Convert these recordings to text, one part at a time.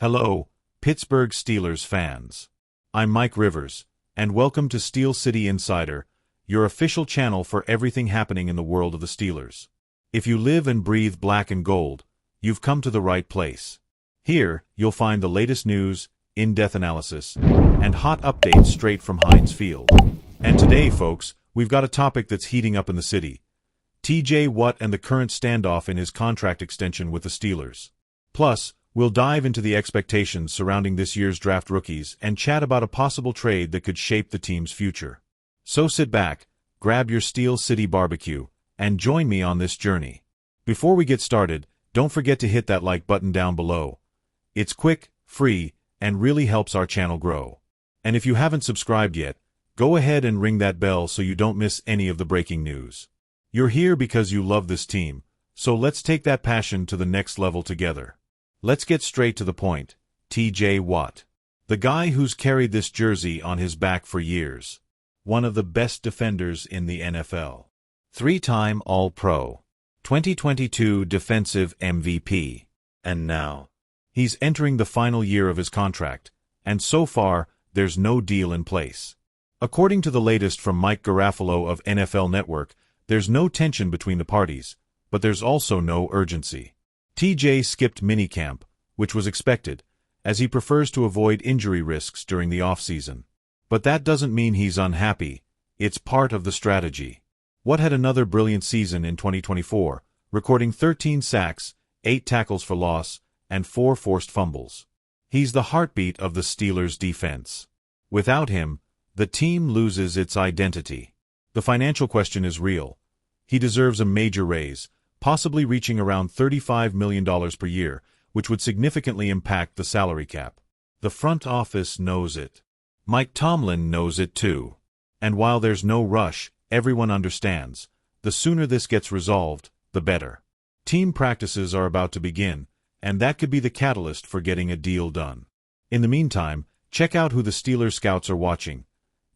Hello, Pittsburgh Steelers fans. I'm Mike Rivers, and welcome to Steel City Insider, your official channel for everything happening in the world of the Steelers. If you live and breathe black and gold, you've come to the right place. Here, you'll find the latest news, in-depth analysis, and hot updates straight from Heinz Field. And today, folks, we've got a topic that's heating up in the city. T.J. Watt and the current standoff in his contract extension with the Steelers. Plus, we'll dive into the expectations surrounding this year's draft rookies and chat about a possible trade that could shape the team's future. So sit back, grab your Steel City barbecue, and join me on this journey. Before we get started, don't forget to hit that like button down below. It's quick, free, and really helps our channel grow. And if you haven't subscribed yet, go ahead and ring that bell so you don't miss any of the breaking news. You're here because you love this team, so let's take that passion to the next level together. Let's get straight to the point. T.J. Watt. The guy who's carried this jersey on his back for years. One of the best defenders in the NFL. Three-time All-Pro. 2022 Defensive MVP. And now, he's entering the final year of his contract, and so far, there's no deal in place. According to the latest from Mike Garafolo of NFL Network, there's no tension between the parties, but there's also no urgency. TJ skipped minicamp, which was expected, as he prefers to avoid injury risks during the offseason. But that doesn't mean he's unhappy. It's part of the strategy. Watt had another brilliant season in 2024, recording 13 sacks, 8 tackles for loss, and 4 forced fumbles. He's the heartbeat of the Steelers' defense. Without him, the team loses its identity. The financial question is real. He deserves a major raise, possibly reaching around $35 million per year, which would significantly impact the salary cap. The front office knows it. Mike Tomlin knows it too. And while there's no rush, everyone understands. The sooner this gets resolved, the better. Team practices are about to begin, and that could be the catalyst for getting a deal done. In the meantime, check out who the Steelers scouts are watching.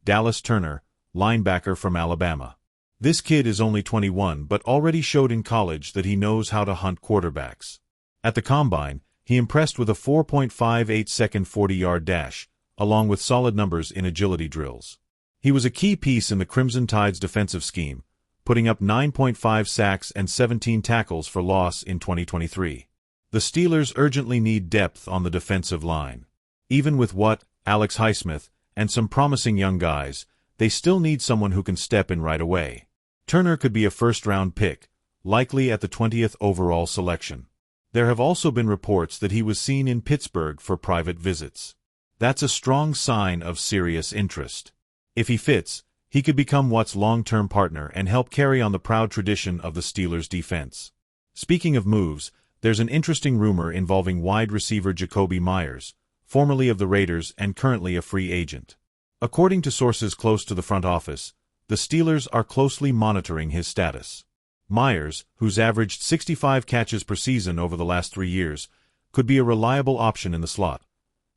Dallas Turner, linebacker from Alabama. This kid is only 21 but already showed in college that he knows how to hunt quarterbacks. At the Combine, he impressed with a 4.58-second 40-yard dash, along with solid numbers in agility drills. He was a key piece in the Crimson Tide's defensive scheme, putting up 9.5 sacks and 17 tackles for loss in 2023. The Steelers urgently need depth on the defensive line. Even with Watt, Alex Highsmith, and some promising young guys, they still need someone who can step in right away. Turner could be a first-round pick, likely at the 20th overall selection. There have also been reports that he was seen in Pittsburgh for private visits. That's a strong sign of serious interest. If he fits, he could become Watt's long-term partner and help carry on the proud tradition of the Steelers' defense. Speaking of moves, there's an interesting rumor involving wide receiver Jakobi Meyers, formerly of the Raiders and currently a free agent. According to sources close to the front office, the Steelers are closely monitoring his status. Meyers, who's averaged 65 catches per season over the last 3 years, could be a reliable option in the slot,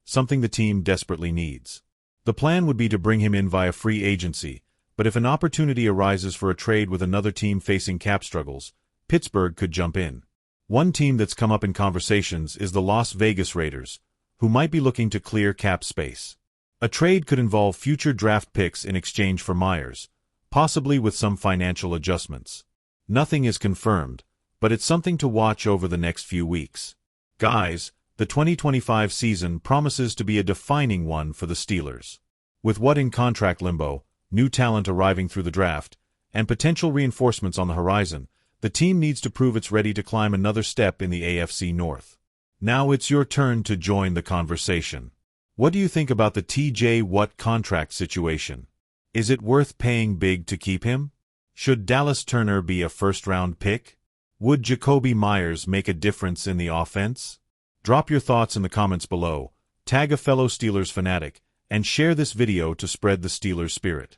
something the team desperately needs. The plan would be to bring him in via free agency, but if an opportunity arises for a trade with another team facing cap struggles, Pittsburgh could jump in. One team that's come up in conversations is the Las Vegas Raiders, who might be looking to clear cap space. A trade could involve future draft picks in exchange for Meyers, possibly with some financial adjustments. Nothing is confirmed, but it's something to watch over the next few weeks. Guys, the 2025 season promises to be a defining one for the Steelers. With Watt in contract limbo, new talent arriving through the draft, and potential reinforcements on the horizon, the team needs to prove it's ready to climb another step in the AFC North. Now it's your turn to join the conversation. What do you think about the T.J. Watt contract situation? Is it worth paying big to keep him? Should Dallas Turner be a first-round pick? Would Jakobi Meyers make a difference in the offense? Drop your thoughts in the comments below, tag a fellow Steelers fanatic, and share this video to spread the Steelers spirit.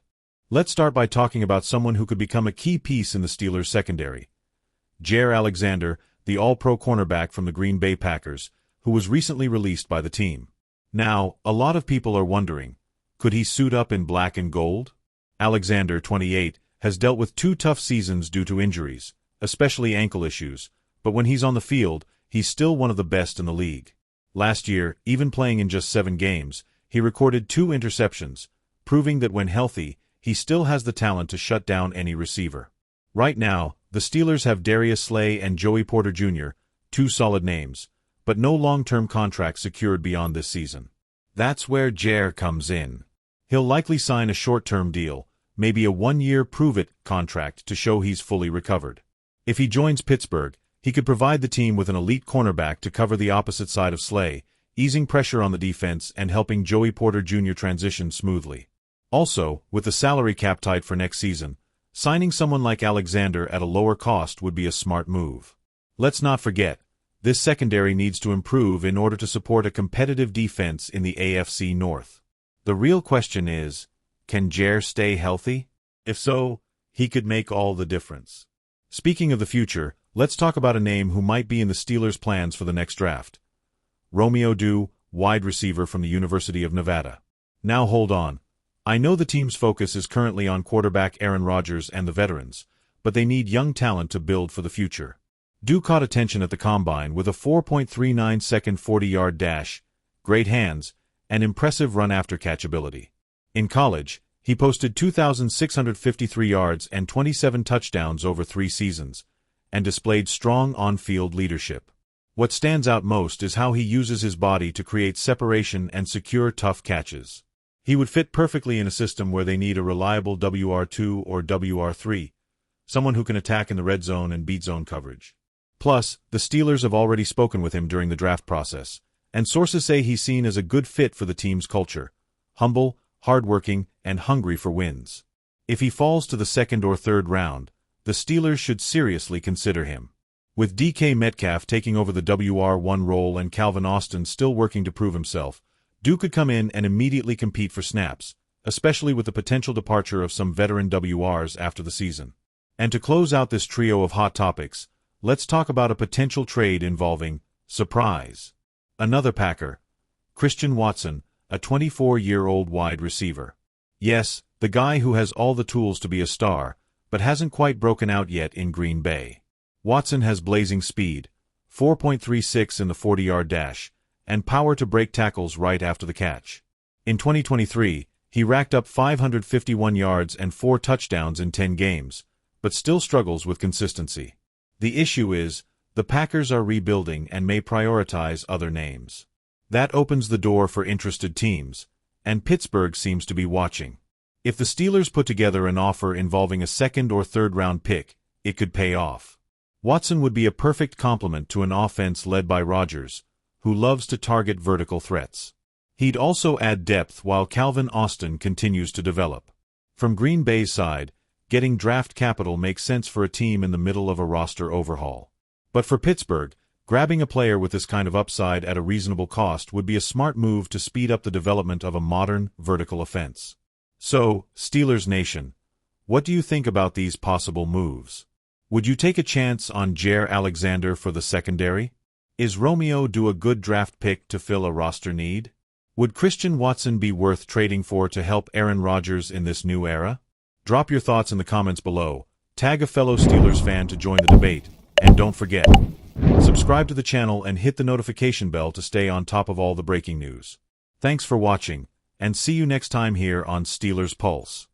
Let's start by talking about someone who could become a key piece in the Steelers secondary. Jaire Alexander, the All-Pro cornerback from the Green Bay Packers, who was recently released by the team. Now, a lot of people are wondering, could he suit up in black and gold? Alexander, 28, has dealt with 2 tough seasons due to injuries, especially ankle issues, but when he's on the field, he's still one of the best in the league. Last year, even playing in just 7 games, he recorded 2 interceptions, proving that when healthy, he still has the talent to shut down any receiver. Right now, the Steelers have Darius Slay and Joey Porter Jr., 2 solid names, but no long-term contracts secured beyond this season. That's where Jaire comes in. He'll likely sign a short-term deal, maybe a 1-year prove-it contract to show he's fully recovered. If he joins Pittsburgh, he could provide the team with an elite cornerback to cover the opposite side of Slay, easing pressure on the defense and helping Joey Porter Jr. transition smoothly. Also, with the salary cap tight for next season, signing someone like Alexander at a lower cost would be a smart move. Let's not forget, this secondary needs to improve in order to support a competitive defense in the AFC North. The real question is, can Jaire stay healthy? If so, he could make all the difference. Speaking of the future, let's talk about a name who might be in the Steelers' plans for the next draft. Romeo Dew, wide receiver from the University of Nevada. Now hold on. I know the team's focus is currently on quarterback Aaron Rodgers and the veterans, but they need young talent to build for the future. Dew caught attention at the Combine with a 4.39-second 40-yard dash, great hands, and impressive run-after-catch ability. In college, he posted 2,653 yards and 27 touchdowns over 3 seasons, and displayed strong on-field leadership. What stands out most is how he uses his body to create separation and secure tough catches. He would fit perfectly in a system where they need a reliable WR2 or WR3, someone who can attack in the red zone and beat zone coverage. Plus, the Steelers have already spoken with him during the draft process, and sources say he's seen as a good fit for the team's culture, humble, hardworking, and hungry for wins. If he falls to the 2nd or 3rd round, the Steelers should seriously consider him. With DK Metcalf taking over the WR1 role and Calvin Austin still working to prove himself, Dew could come in and immediately compete for snaps, especially with the potential departure of some veteran WRs after the season. And to close out this trio of hot topics, let's talk about a potential trade involving surprise. Another Packer, Christian Watson, a 24-year-old wide receiver. Yes, the guy who has all the tools to be a star, but hasn't quite broken out yet in Green Bay. Watson has blazing speed, 4.36 in the 40-yard dash, and power to break tackles right after the catch. In 2023, he racked up 551 yards and 4 touchdowns in 10 games, but still struggles with consistency. The issue is, the Packers are rebuilding and may prioritize other names. That opens the door for interested teams, and Pittsburgh seems to be watching. If the Steelers put together an offer involving a 2nd or 3rd round pick, it could pay off. Watson would be a perfect complement to an offense led by Rodgers, who loves to target vertical threats. He'd also add depth while Calvin Austin continues to develop. From Green Bay's side, getting draft capital makes sense for a team in the middle of a roster overhaul. But for Pittsburgh, grabbing a player with this kind of upside at a reasonable cost would be a smart move to speed up the development of a modern, vertical offense. So, Steelers Nation, what do you think about these possible moves? Would you take a chance on Jaire Alexander for the secondary? Is Romeo Dew a good draft pick to fill a roster need? Would Christian Watson be worth trading for to help Aaron Rodgers in this new era? Drop your thoughts in the comments below, tag a fellow Steelers fan to join the debate, and don't forget, subscribe to the channel and hit the notification bell to stay on top of all the breaking news. Thanks for watching, and see you next time here on Steelers Pulse.